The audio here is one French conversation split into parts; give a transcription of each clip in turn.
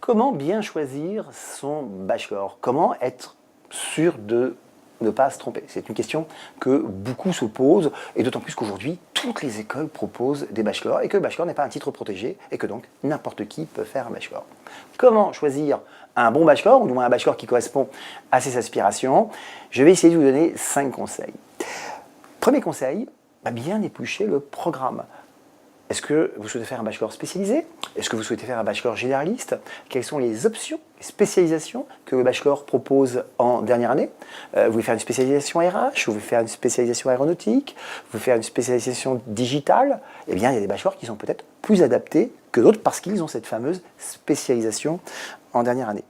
Comment bien choisir son bachelor? Comment être sûr de ne pas se tromper? C'est une question que beaucoup se posent, et d'autant plus qu'aujourd'hui, toutes les écoles proposent des bachelors, et que le bachelor n'est pas un titre protégé, et que donc n'importe qui peut faire un bachelor. Comment choisir un bon bachelor, ou du moins un bachelor qui correspond à ses aspirations? Je vais essayer de vous donner 5 conseils. Premier conseil, bien éplucher le programme. Est-ce que vous souhaitez faire un bachelor spécialisé? Est-ce que vous souhaitez faire un bachelor généraliste? Quelles sont les options, les spécialisations que le bachelor propose en dernière année? Vous voulez faire une spécialisation RH? Vous voulez faire une spécialisation aéronautique? Vous voulez faire une spécialisation digitale? Eh bien, il y a des bachelors qui sont peut-être plus adaptés que d'autres parce qu'ils ont cette fameuse spécialisation en dernière année.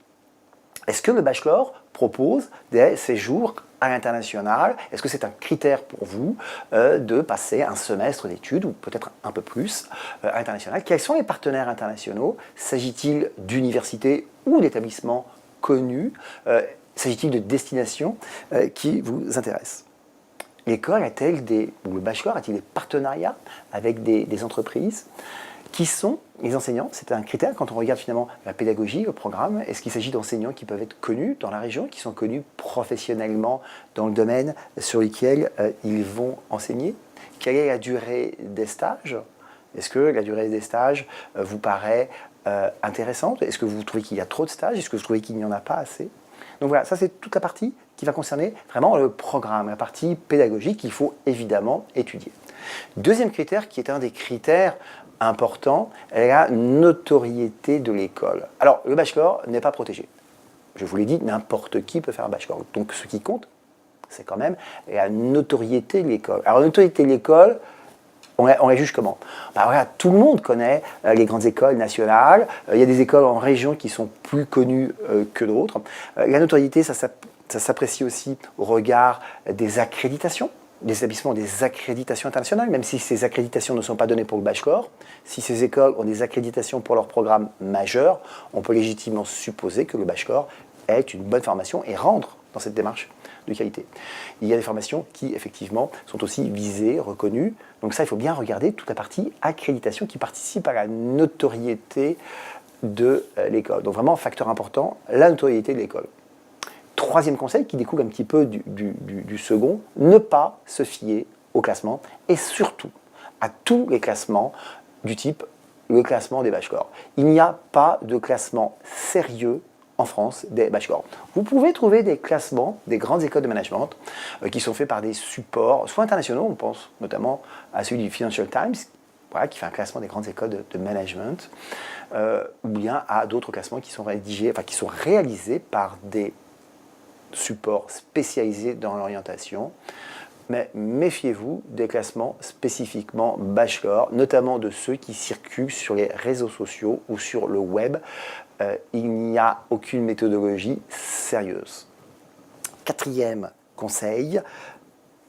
Est-ce que le bachelor propose des séjours à l'international? Est-ce que c'est un critère pour vous de passer un semestre d'études, ou peut-être un peu plus, à l'international? Quels sont les partenaires internationaux? S'agit-il d'universités ou d'établissements connus? S'agit-il de destinations qui vous intéressent? L'école a-t-elle ou le bachelor a-t-il des partenariats avec des entreprises? Qui sont les enseignants? C'est un critère quand on regarde finalement la pédagogie, le programme. Est-ce qu'il s'agit d'enseignants qui peuvent être connus dans la région, qui sont connus professionnellement dans le domaine sur lequel ils vont enseigner? Quelle est la durée des stages? Est-ce que la durée des stages vous paraît intéressante? Est-ce que vous trouvez qu'il y a trop de stages? Est-ce que vous trouvez qu'il n'y en a pas assez? Donc voilà, ça c'est toute la partie qui va concerner vraiment le programme, la partie pédagogique qu'il faut évidemment étudier. Deuxième critère, qui est un des critères importants, est la notoriété de l'école. Alors, le bachelor n'est pas protégé. Je vous l'ai dit, n'importe qui peut faire un bachelor. Donc, ce qui compte, c'est quand même la notoriété de l'école. Alors, la notoriété de l'école, on la juge comment? Voilà, tout le monde connaît les grandes écoles nationales. Il y a des écoles en région qui sont plus connues que d'autres. La notoriété, ça s'apprécie aussi au regard des accréditations. Des établissements ont des accréditations internationales, même si ces accréditations ne sont pas données pour le bachelor. Si ces écoles ont des accréditations pour leur programme majeur, on peut légitimement supposer que le bachelor est une bonne formation et rentre dans cette démarche de qualité. Il y a des formations qui, effectivement, sont aussi visées, reconnues. Donc ça, il faut bien regarder toute la partie accréditation qui participe à la notoriété de l'école. Donc vraiment, facteur important, la notoriété de l'école. Troisième conseil qui découle un petit peu du second, ne pas se fier au classement, et surtout à tous les classements du type le classement des bachelors. Il n'y a pas de classement sérieux en France des bachelors. Vous pouvez trouver des classements des grandes écoles de management qui sont faits par des supports, soit internationaux, on pense notamment à celui du Financial Times, voilà, qui fait un classement des grandes écoles de management, ou bien à d'autres classements qui sont réalisés par des supports spécialisés dans l'orientation. Mais méfiez-vous des classements spécifiquement bachelor, notamment de ceux qui circulent sur les réseaux sociaux ou sur le web. Il n'y a aucune méthodologie sérieuse. Quatrième conseil,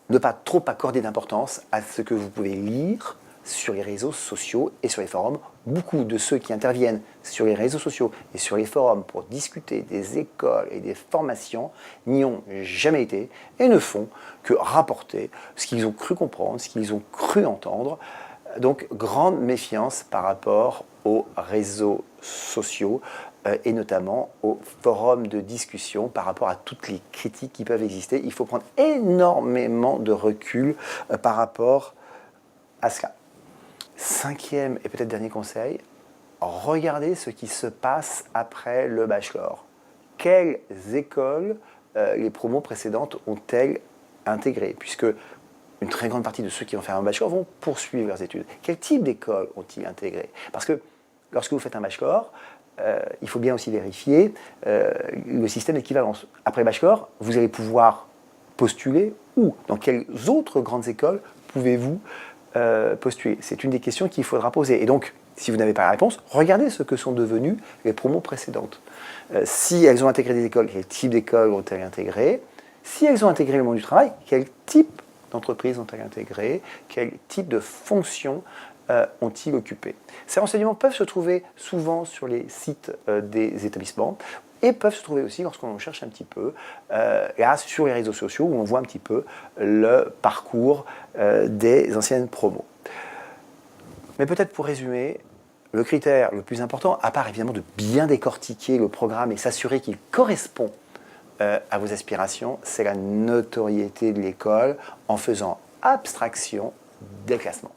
ne pas trop accorder d'importance à ce que vous pouvez lire sur les réseaux sociaux et sur les forums. Beaucoup de ceux qui interviennent sur les réseaux sociaux et sur les forums pour discuter des écoles et des formations n'y ont jamais été et ne font que rapporter ce qu'ils ont cru comprendre, ce qu'ils ont cru entendre. Donc, grande méfiance par rapport aux réseaux sociaux et notamment aux forums de discussion par rapport à toutes les critiques qui peuvent exister. Il faut prendre énormément de recul par rapport à cela. Cinquième et peut-être dernier conseil, regardez ce qui se passe après le bachelor. Quelles écoles les promos précédentes ont-elles intégrées? Puisque une très grande partie de ceux qui vont faire un bachelor vont poursuivre leurs études. Quel type d'école ont-ils intégré? Parce que lorsque vous faites un bachelor, il faut bien aussi vérifier le système d'équivalence. Après le bachelor, vous allez pouvoir postuler où? Dans quelles autres grandes écoles pouvez-vous postuler? C'est une des questions qu'il faudra poser. Et donc, si vous n'avez pas la réponse, regardez ce que sont devenues les promos précédentes. Si elles ont intégré des écoles, quel type d'écoles ont-elles intégré? Si elles ont intégré le monde du travail, quel type d'entreprise ont-elles intégré? Quel type de fonction ont-ils occupé? Ces renseignements peuvent se trouver souvent sur les sites des établissements et peuvent se trouver aussi lorsqu'on cherche un petit peu là sur les réseaux sociaux où on voit un petit peu le parcours des anciennes promos. Mais peut-être pour résumer, le critère le plus important, à part évidemment de bien décortiquer le programme et s'assurer qu'il correspond à vos aspirations, c'est la notoriété de l'école en faisant abstraction des classements.